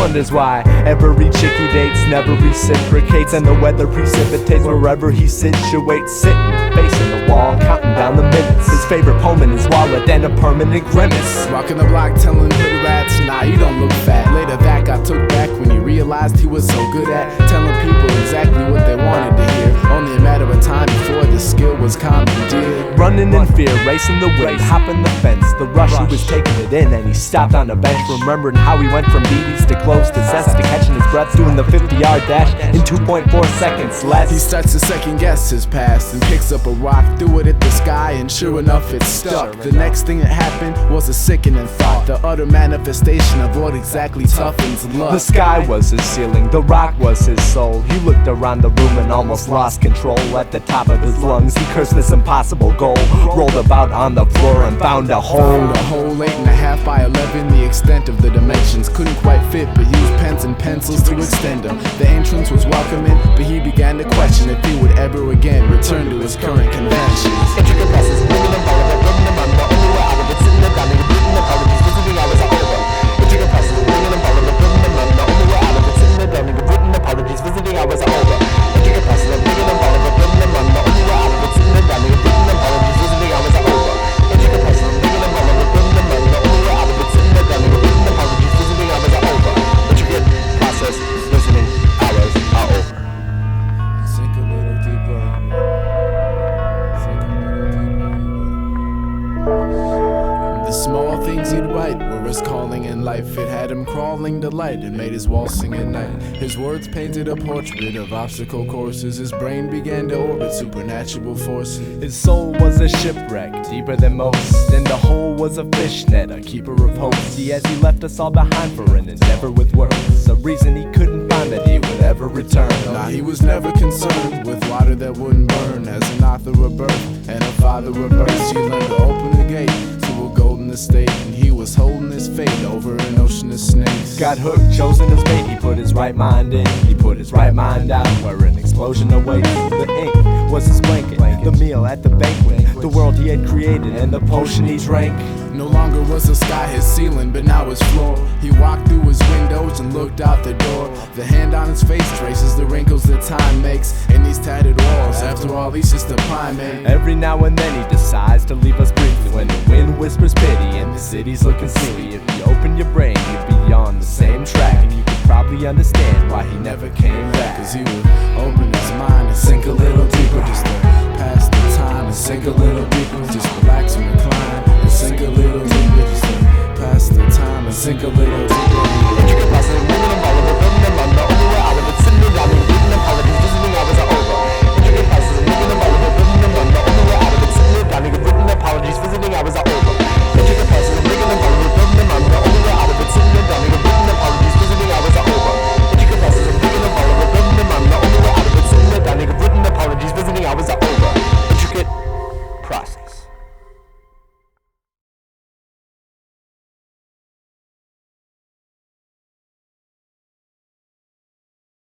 wonders why every chick he dates never reciprocates, and the weather precipitates wherever he situates. Sitting, facing the wall, counting down the minutes. His favorite poem in his wallet and a permanent grimace. Walking the block telling hood rats, nah, you don't look fat. Later that got took back when he realized he was so good at telling people exactly what they wanted to hear. Only a matter of time before the skill was commandeered. Running in fear, racing the wind, hopping the fence. The rush, he was taking it in, and he stopped on a bench, remembering how he went from BBs to cloves to zest to catching his breath, doing the 50-yard dash in 2.4 seconds less. He starts to second guess his past and picks up a rock, threw it at the sky, and sure enough it stuck. The next thing that happened was a sickening thought, the utter manifestation of what exactly toughens luck. The sky was his ceiling, the rock was his soul. He looked around the room and almost lost control. At the top of his lungs, he cursed this impossible goal, rolled about on the floor and found a hole. Found a hole 8.5 by 11, the extent of the dimensions couldn't quite fit, but used pens and pencils to extend them. The entrance was welcoming, but he began to question if he would ever again return to his current conventions. Intricate process, bringing them all of it, bringing them under, only way out of it, sitting there grinding, written apologies, visiting hours are over. Intricate process, bringing them all of it, bringing them under, only way out of it, sitting there grinding, written apologies, visiting hours are over. Intricate process, bringing them all of it, bringing them under, only way out of it, sitting there grinding, written apologies, visiting hours are over. Intricate process, bringing them all of it, bringing them under, only way out of it, sitting there grinding, written apologies, visiting hours are over. Intricate process, visiting hours are over. Sink a little deeper. Sink a little deeper. The small things he'd write were his calling in life. It had him crawling to light and made his walls sing at night. His words painted a portrait of obstacle courses. His brain began to orbit supernatural forces. His soul was a shipwreck, deeper than most, and the hole was a fishnet, a keeper of hope. See, as he left us all behind for an endeavor with words, a reason he couldn't find that he would ever return. Nah, he was never concerned with water that wouldn't burn. As an author of birth and a father of verse, he learned to open a gate to a golden estate, and he was holding his fate over an ocean of snakes. Got hooked, chosen as bait, he put his right mind in, he put his right mind out, where an explosion awaits. The ink was his blanket, the meal at the banquet, the world he had created and the potion he drank. No longer was the sky his ceiling, but now his floor. He walked through his windows and looked out the door. The hand on his face traces the wrinkles that time makes in these tattered walls. After all, he's just a primate. Every now and then he decides to leave us briefly, when the wind whispers pity and the city's looking silly. If you open your brain, you'd be on the same track, and you could probably understand why he never came back. Cause he would open his mind and sink a little deeper, just to pass the time and sink a little deeper, just relax and recline and sink a little deeper, just to